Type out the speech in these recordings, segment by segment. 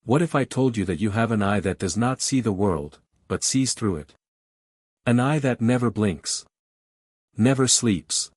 What if I told you that you have an eye that does not see the world, but sees through it? An eye that never blinks, never sleeps,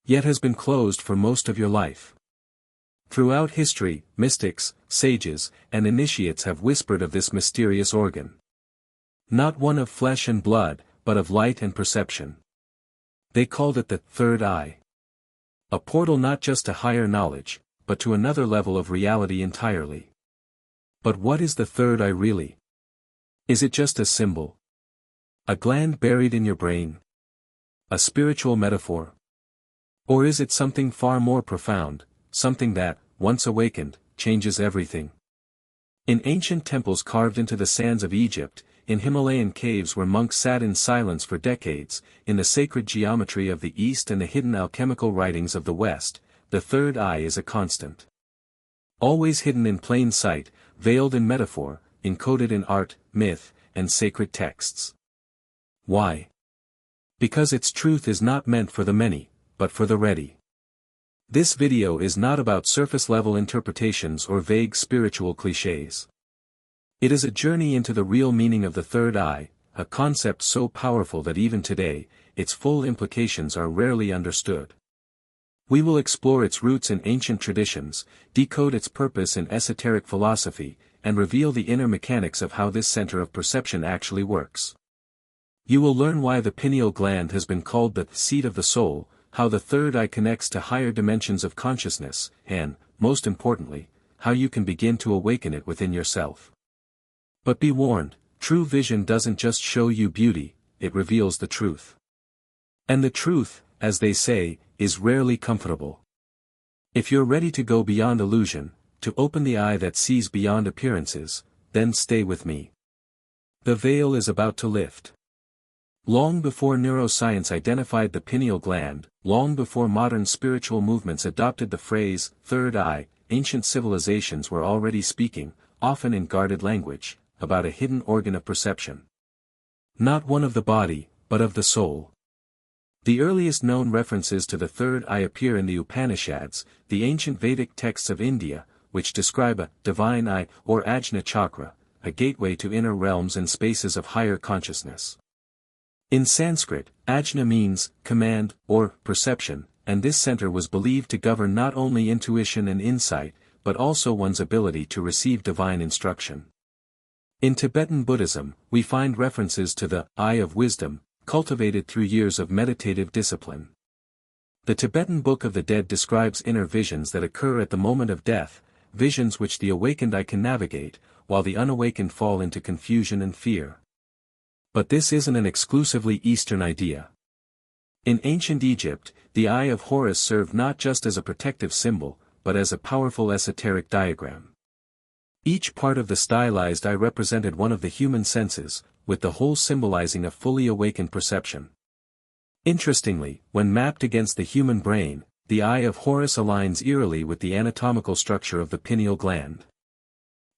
yet has been closed for most of your life. Throughout history, mystics, sages, and initiates have whispered of this mysterious organ. Not one of flesh and blood, but of light and perception. They called it the third eye. A portal not just to higher knowledge, but to another level of reality entirely. But what is the third eye really? Is it just a symbol? A gland buried in your brain? A spiritual metaphor? Or is it something far more profound, something that, once awakened, changes everything? In ancient temples carved into the sands of Egypt, in Himalayan caves where monks sat in silence for decades, in the sacred geometry of the East and the hidden alchemical writings of the West, the third eye is a constant. Always hidden in plain sight, veiled in metaphor, encoded in art, myth, and sacred texts. Why? Because its truth is not meant for the many, but for the ready. This video is not about surface-level interpretations or vague spiritual clichés. It is a journey into the real meaning of the third eye, a concept so powerful that even today, its full implications are rarely understood. We will explore its roots in ancient traditions, decode its purpose in esoteric philosophy, and reveal the inner mechanics of how this center of perception actually works. You will learn why the pineal gland has been called the seat of the soul, how the third eye connects to higher dimensions of consciousness, and, most importantly, how you can begin to awaken it within yourself. But be warned, true vision doesn't just show you beauty, it reveals the truth. And the truth, as they say, is rarely comfortable. If you're ready to go beyond illusion, to open the eye that sees beyond appearances, then stay with me. The veil is about to lift. Long before neuroscience identified the pineal gland, long before modern spiritual movements adopted the phrase, third eye, ancient civilizations were already speaking, often in guarded language, about a hidden organ of perception. Not one of the body, but of the soul. The earliest known references to the third eye appear in the Upanishads, the ancient Vedic texts of India, which describe a divine eye or ajna chakra, a gateway to inner realms and spaces of higher consciousness. In Sanskrit, ajna means command or perception, and this center was believed to govern not only intuition and insight, but also one's ability to receive divine instruction. In Tibetan Buddhism, we find references to the eye of wisdom, cultivated through years of meditative discipline. The Tibetan Book of the Dead describes inner visions that occur at the moment of death, visions which the awakened eye can navigate, while the unawakened fall into confusion and fear. But this isn't an exclusively Eastern idea. In ancient Egypt, the eye of Horus served not just as a protective symbol, but as a powerful esoteric diagram. Each part of the stylized eye represented one of the human senses, with the whole symbolizing a fully awakened perception. Interestingly, when mapped against the human brain, the eye of Horus aligns eerily with the anatomical structure of the pineal gland.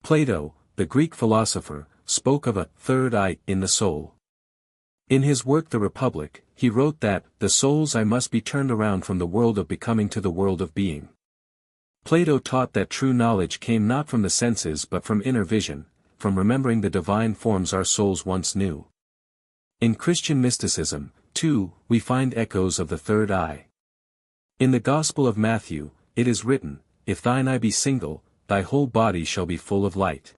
Plato, the Greek philosopher, spoke of a third eye in the soul. In his work The Republic, he wrote that the soul's eye must be turned around from the world of becoming to the world of being. Plato taught that true knowledge came not from the senses but from inner vision, from remembering the divine forms our souls once knew. In Christian mysticism, too, we find echoes of the third eye. In the Gospel of Matthew, it is written, "If thine eye be single, thy whole body shall be full of light."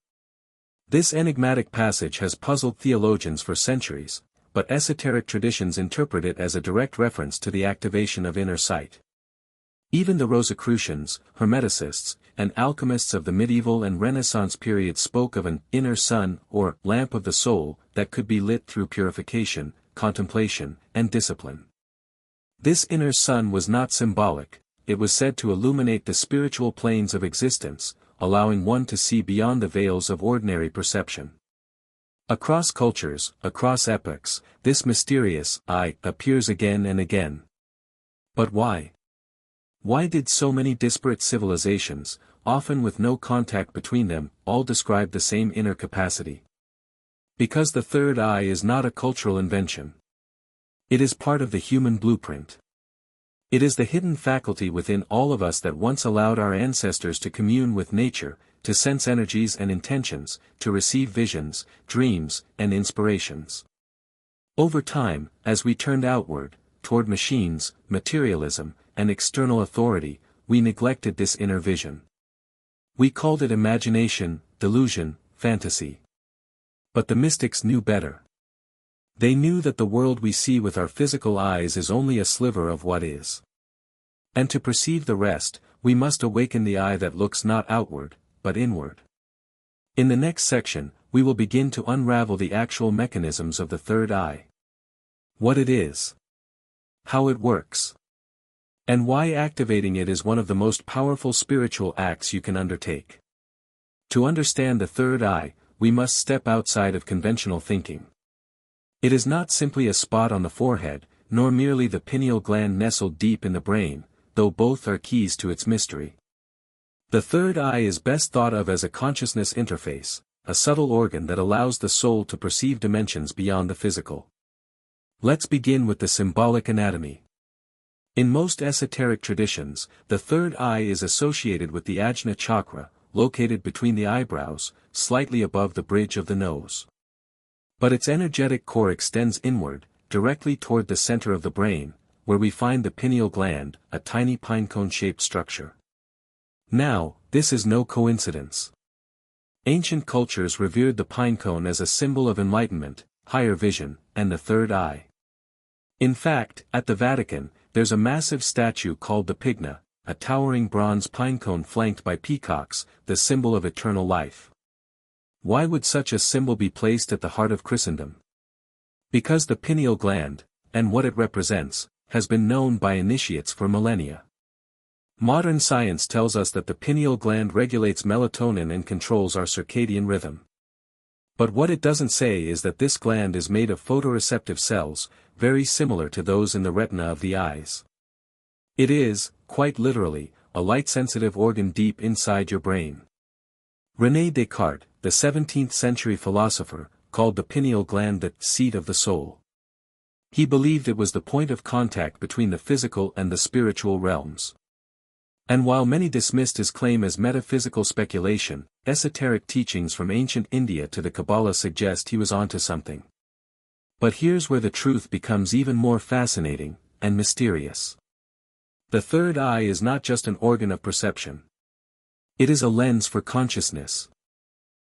This enigmatic passage has puzzled theologians for centuries, but esoteric traditions interpret it as a direct reference to the activation of inner sight. Even the Rosicrucians, Hermeticists, and alchemists of the medieval and Renaissance periods spoke of an inner sun or lamp of the soul that could be lit through purification, contemplation, and discipline. This inner sun was not symbolic, it was said to illuminate the spiritual planes of existence, allowing one to see beyond the veils of ordinary perception. Across cultures, across epochs, this mysterious eye appears again and again. But why? Why did so many disparate civilizations, often with no contact between them, all describe the same inner capacity? Because the third eye is not a cultural invention. It is part of the human blueprint. It is the hidden faculty within all of us that once allowed our ancestors to commune with nature, to sense energies and intentions, to receive visions, dreams, and inspirations. Over time, as we turned outward, toward machines, materialism, and external authority, we neglected this inner vision. We called it imagination, delusion, fantasy. But the mystics knew better. They knew that the world we see with our physical eyes is only a sliver of what is. And to perceive the rest, we must awaken the eye that looks not outward, but inward. In the next section, we will begin to unravel the actual mechanisms of the third eye. What it is. How it works. And why activating it is one of the most powerful spiritual acts you can undertake. To understand the third eye, we must step outside of conventional thinking. It is not simply a spot on the forehead, nor merely the pineal gland nestled deep in the brain, though both are keys to its mystery. The third eye is best thought of as a consciousness interface, a subtle organ that allows the soul to perceive dimensions beyond the physical. Let's begin with the symbolic anatomy. In most esoteric traditions, the third eye is associated with the Ajna chakra, located between the eyebrows, slightly above the bridge of the nose. But its energetic core extends inward, directly toward the center of the brain, where we find the pineal gland, a tiny pinecone-shaped structure. Now, this is no coincidence. Ancient cultures revered the pinecone as a symbol of enlightenment, higher vision, and the third eye. In fact, at the Vatican, there's a massive statue called the Pigna, a towering bronze pinecone flanked by peacocks, the symbol of eternal life. Why would such a symbol be placed at the heart of Christendom? Because the pineal gland, and what it represents, has been known by initiates for millennia. Modern science tells us that the pineal gland regulates melatonin and controls our circadian rhythm. But what it doesn't say is that this gland is made of photoreceptive cells, very similar to those in the retina of the eyes. It is, quite literally, a light-sensitive organ deep inside your brain. René Descartes, the 17th-century philosopher, called the pineal gland the seat of the soul. He believed it was the point of contact between the physical and the spiritual realms. And while many dismissed his claim as metaphysical speculation, esoteric teachings from ancient India to the Kabbalah suggest he was onto something. But here's where the truth becomes even more fascinating, and mysterious. The third eye is not just an organ of perception. It is a lens for consciousness.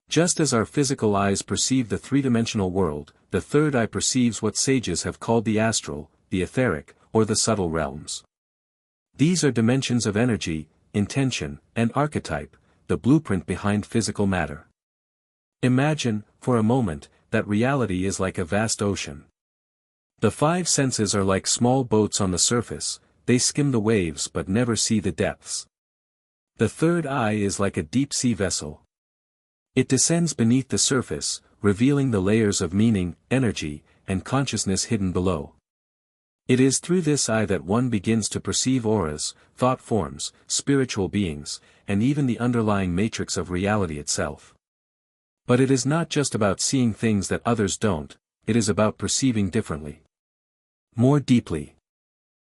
Just as our physical eyes perceive the three-dimensional world, the third eye perceives what sages have called the astral, the etheric, or the subtle realms. These are dimensions of energy, intention, and archetype, the blueprint behind physical matter. Imagine, for a moment, that reality is like a vast ocean. The five senses are like small boats on the surface, they skim the waves but never see the depths. The third eye is like a deep-sea vessel. It descends beneath the surface, revealing the layers of meaning, energy, and consciousness hidden below. It is through this eye that one begins to perceive auras, thought forms, spiritual beings, and even the underlying matrix of reality itself. But it is not just about seeing things that others don't, it is about perceiving differently. More deeply.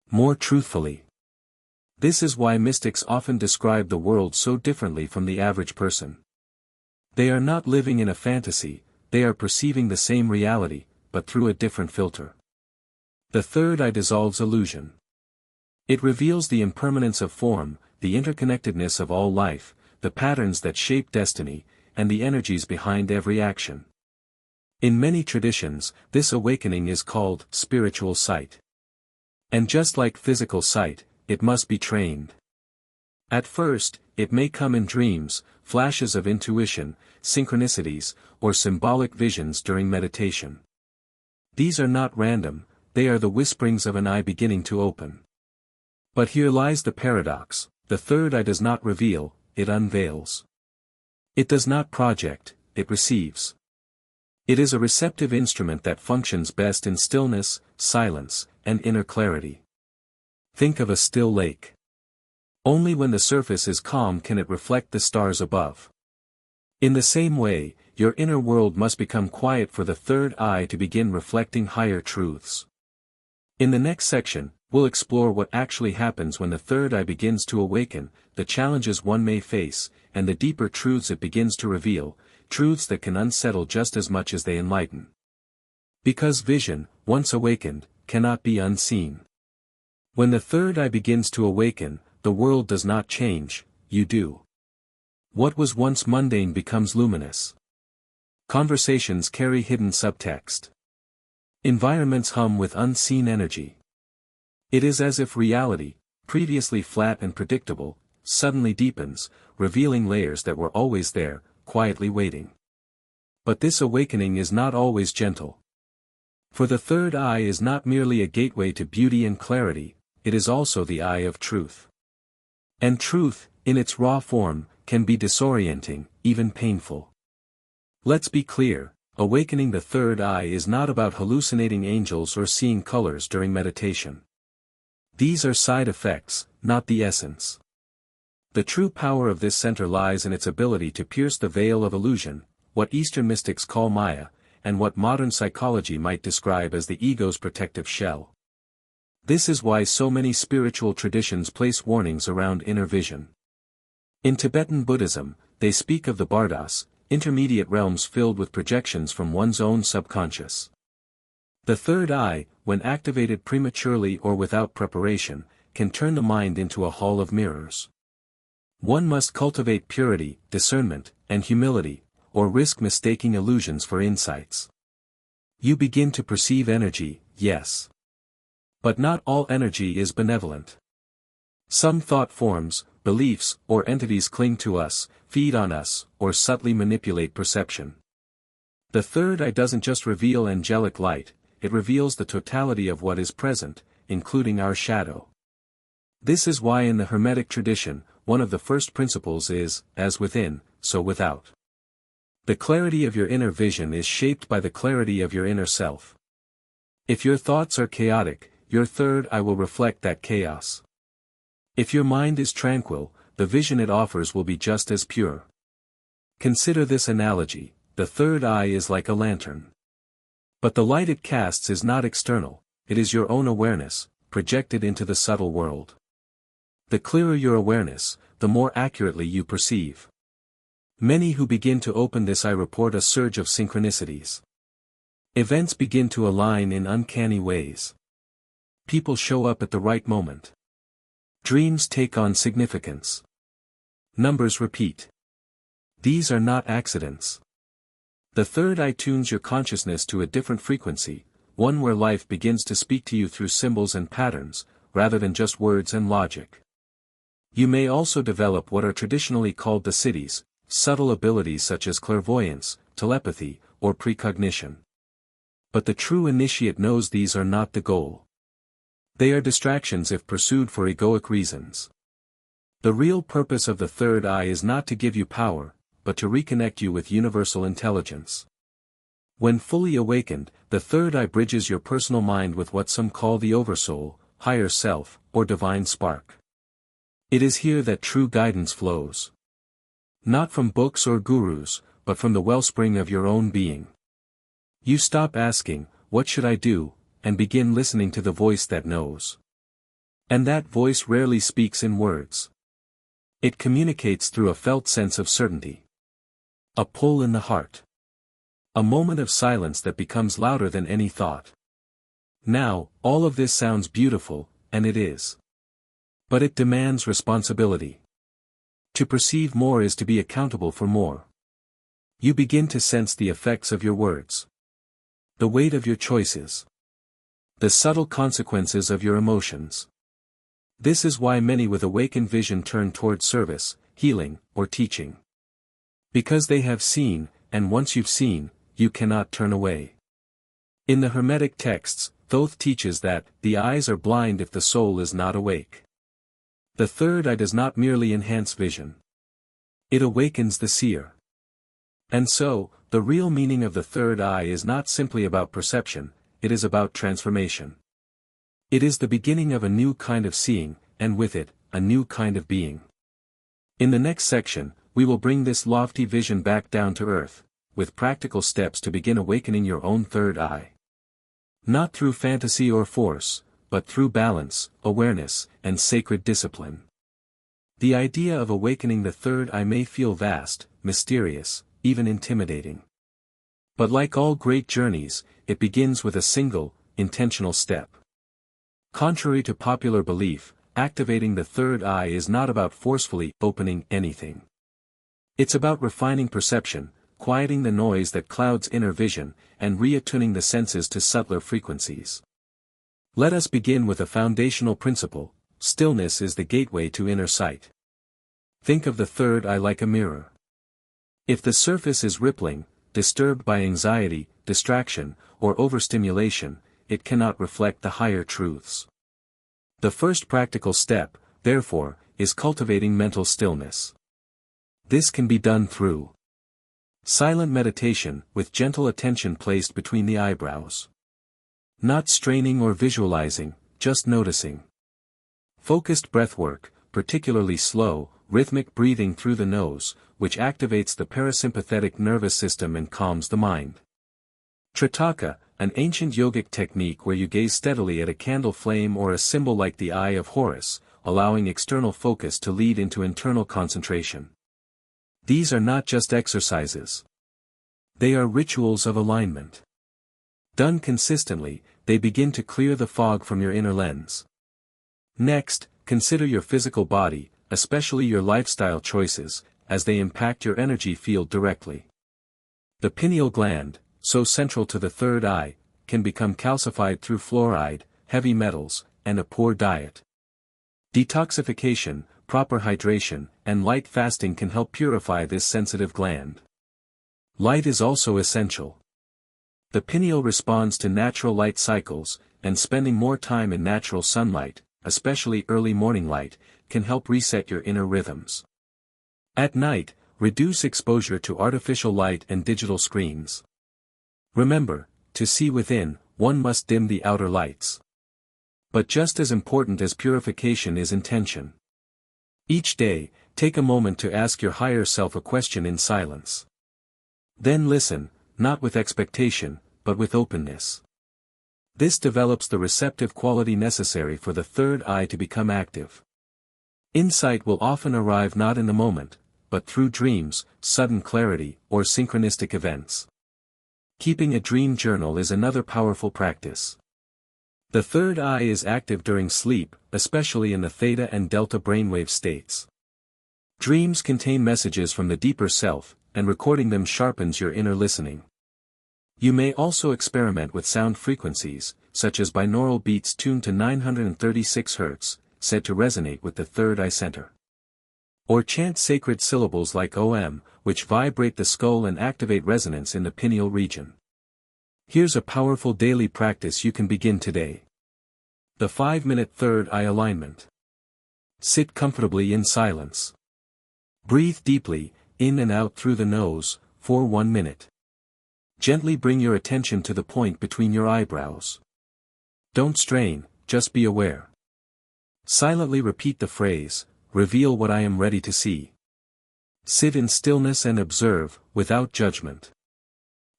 More truthfully. This is why mystics often describe the world so differently from the average person. They are not living in a fantasy, they are perceiving the same reality, but through a different filter. The third eye dissolves illusion. It reveals the impermanence of form, the interconnectedness of all life, the patterns that shape destiny, and the energies behind every action. In many traditions, this awakening is called spiritual sight. And just like physical sight, it must be trained. At first, it may come in dreams, flashes of intuition, synchronicities, or symbolic visions during meditation. These are not random, they are the whisperings of an eye beginning to open. But here lies the paradox, the third eye does not reveal, it unveils. It does not project, it receives. It is a receptive instrument that functions best in stillness, silence, and inner clarity. Think of a still lake. Only when the surface is calm can it reflect the stars above. In the same way, your inner world must become quiet for the third eye to begin reflecting higher truths. In the next section, We'll explore what actually happens when the third eye begins to awaken, the challenges one may face, and the deeper truths it begins to reveal, truths that can unsettle just as much as they enlighten. Because vision, once awakened, cannot be unseen. When the third eye begins to awaken, the world does not change, you do. What was once mundane becomes luminous. Conversations carry hidden subtext. Environments hum with unseen energy. It is as if reality, previously flat and predictable, suddenly deepens, revealing layers that were always there, quietly waiting. But this awakening is not always gentle. For the third eye is not merely a gateway to beauty and clarity, it is also the eye of truth. And truth, in its raw form, can be disorienting, even painful. Let's be clear, awakening the third eye is not about hallucinating angels or seeing colors during meditation. These are side effects, not the essence. The true power of this center lies in its ability to pierce the veil of illusion, what Eastern mystics call Maya, and what modern psychology might describe as the ego's protective shell. This is why so many spiritual traditions place warnings around inner vision. In Tibetan Buddhism, they speak of the bardas, intermediate realms filled with projections from one's own subconscious. The third eye, when activated prematurely or without preparation, can turn the mind into a hall of mirrors. One must cultivate purity, discernment, and humility, or risk mistaking illusions for insights. You begin to perceive energy, yes. But not all energy is benevolent. Some thought forms, beliefs, or entities cling to us, feed on us, or subtly manipulate perception. The third eye doesn't just reveal angelic light, it reveals the totality of what is present, including our shadow. This is why in the Hermetic tradition, one of the first principles is, as within, so without. The clarity of your inner vision is shaped by the clarity of your inner self. If your thoughts are chaotic, your third eye will reflect that chaos. If your mind is tranquil, the vision it offers will be just as pure. Consider this analogy, the third eye is like a lantern. But the light it casts is not external, it is your own awareness, projected into the subtle world. The clearer your awareness, the more accurately you perceive. Many who begin to open this eye report a surge of synchronicities. Events begin to align in uncanny ways. People show up at the right moment. Dreams take on significance. Numbers repeat. These are not accidents. The third eye tunes your consciousness to a different frequency, one where life begins to speak to you through symbols and patterns, rather than just words and logic. You may also develop what are traditionally called the siddhis, subtle abilities such as clairvoyance, telepathy, or precognition. But the true initiate knows these are not the goal. They are distractions if pursued for egoic reasons. The real purpose of the third eye is not to give you power, but to reconnect you with universal intelligence. When fully awakened, the third eye bridges your personal mind with what some call the oversoul, higher self, or divine spark. It is here that true guidance flows. Not from books or gurus, but from the wellspring of your own being. You stop asking, "What should I do?" and begin listening to the voice that knows. And that voice rarely speaks in words. It communicates through a felt sense of certainty. A pull in the heart. A moment of silence that becomes louder than any thought. Now, all of this sounds beautiful, and it is. But it demands responsibility. To perceive more is to be accountable for more. You begin to sense the effects of your words. The weight of your choices. The subtle consequences of your emotions. This is why many with awakened vision turn toward service, healing, or teaching. Because they have seen, and once you've seen, you cannot turn away. In the Hermetic texts, Thoth teaches that, the eyes are blind if the soul is not awake. The third eye does not merely enhance vision. It awakens the seer. And so, the real meaning of the third eye is not simply about perception, it is about transformation. It is the beginning of a new kind of seeing, and with it, a new kind of being. In the next section, we will bring this lofty vision back down to earth, with practical steps to begin awakening your own third eye. Not through fantasy or force, but through balance, awareness, and sacred discipline. The idea of awakening the third eye may feel vast, mysterious, even intimidating. But like all great journeys, it begins with a single, intentional step. Contrary to popular belief, activating the third eye is not about forcefully opening anything. It's about refining perception, quieting the noise that clouds inner vision, and reattuning the senses to subtler frequencies. Let us begin with a foundational principle: stillness is the gateway to inner sight. Think of the third eye like a mirror. If the surface is rippling, disturbed by anxiety, distraction, or overstimulation, it cannot reflect the higher truths. The first practical step, therefore, is cultivating mental stillness. This can be done through silent meditation, with gentle attention placed between the eyebrows. Not straining or visualizing, just noticing. Focused breathwork, particularly slow, rhythmic breathing through the nose, which activates the parasympathetic nervous system and calms the mind. Tritaka, an ancient yogic technique where you gaze steadily at a candle flame or a symbol like the Eye of Horus, allowing external focus to lead into internal concentration. These are not just exercises. They are rituals of alignment. Done consistently, they begin to clear the fog from your inner lens. Next, consider your physical body, especially your lifestyle choices, as they impact your energy field directly. The pineal gland, so central to the third eye, can become calcified through fluoride, heavy metals, and a poor diet. Detoxification, proper hydration, and light fasting can help purify this sensitive gland. Light is also essential. The pineal responds to natural light cycles, and spending more time in natural sunlight, especially early morning light, can help reset your inner rhythms. At night, reduce exposure to artificial light and digital screens. Remember, to see within, one must dim the outer lights. But just as important as purification is intention. Each day, take a moment to ask your higher self a question in silence. Then listen, not with expectation, but with openness. This develops the receptive quality necessary for the third eye to become active. Insight will often arrive not in the moment, but through dreams, sudden clarity, or synchronistic events. Keeping a dream journal is another powerful practice. The third eye is active during sleep, especially in the theta and delta brainwave states. Dreams contain messages from the deeper self, and recording them sharpens your inner listening. You may also experiment with sound frequencies, such as binaural beats tuned to 936 Hz, said to resonate with the third eye center. Or chant sacred syllables like Om, which vibrate the skull and activate resonance in the pineal region. Here's a powerful daily practice you can begin today. The 5-minute third eye alignment. Sit comfortably in silence. Breathe deeply, in and out through the nose, for 1 minute. Gently bring your attention to the point between your eyebrows. Don't strain, just be aware. Silently repeat the phrase, "Reveal what I am ready to see." Sit in stillness and observe, without judgment.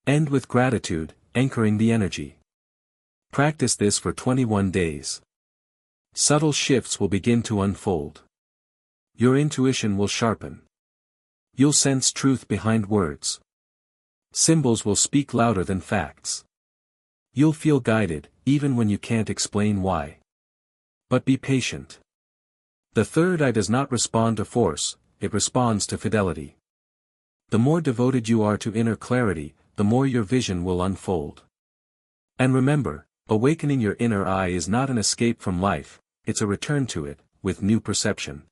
End with gratitude, anchoring the energy. Practice this for 21 days. Subtle shifts will begin to unfold. Your intuition will sharpen. You'll sense truth behind words. Symbols will speak louder than facts. You'll feel guided, even when you can't explain why. But be patient. The third eye does not respond to force, it responds to fidelity. The more devoted you are to inner clarity, the more your vision will unfold. And remember, awakening your inner eye is not an escape from life, it's a return to it, with new perception.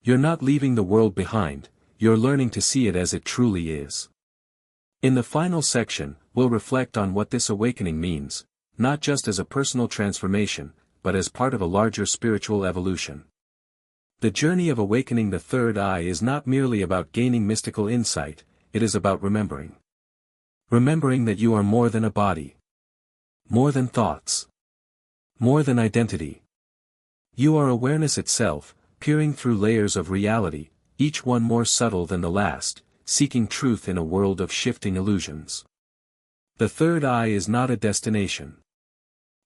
You're not leaving the world behind, you're learning to see it as it truly is. In the final section, we'll reflect on what this awakening means, not just as a personal transformation, but as part of a larger spiritual evolution. The journey of awakening the third eye is not merely about gaining mystical insight, it is about remembering. Remembering that you are more than a body. More than thoughts. More than identity. You are awareness itself, peering through layers of reality, each one more subtle than the last, seeking truth in a world of shifting illusions. The third eye is not a destination.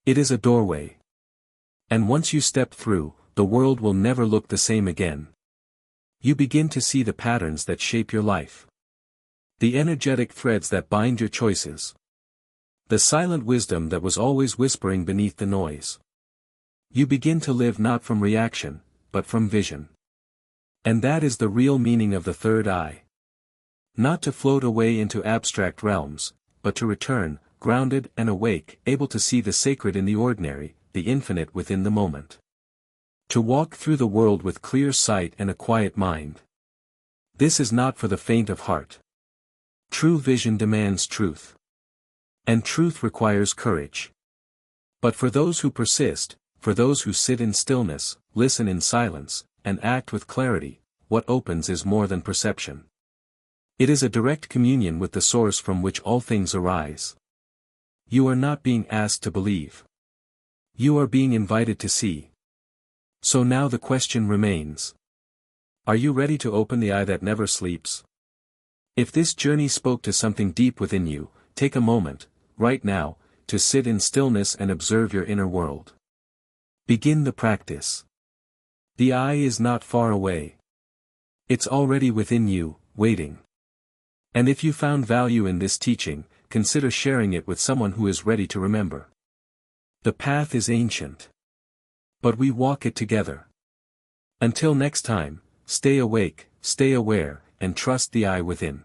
It is a doorway. And once you step through, the world will never look the same again. You begin to see the patterns that shape your life. The energetic threads that bind your choices. The silent wisdom that was always whispering beneath the noise. You begin to live not from reaction, but from vision. And that is the real meaning of the third eye. Not to float away into abstract realms, but to return, grounded and awake, able to see the sacred in the ordinary, the infinite within the moment. To walk through the world with clear sight and a quiet mind. This is not for the faint of heart. True vision demands truth. And truth requires courage. But for those who persist, for those who sit in stillness, listen in silence, and act with clarity, what opens is more than perception. It is a direct communion with the source from which all things arise. You are not being asked to believe. You are being invited to see. So now the question remains. Are you ready to open the eye that never sleeps? If this journey spoke to something deep within you, take a moment, right now, to sit in stillness and observe your inner world. Begin the practice. The eye is not far away. It's already within you, waiting. And if you found value in this teaching, consider sharing it with someone who is ready to remember. The path is ancient. But we walk it together. Until next time, stay awake, stay aware, and trust the eye within.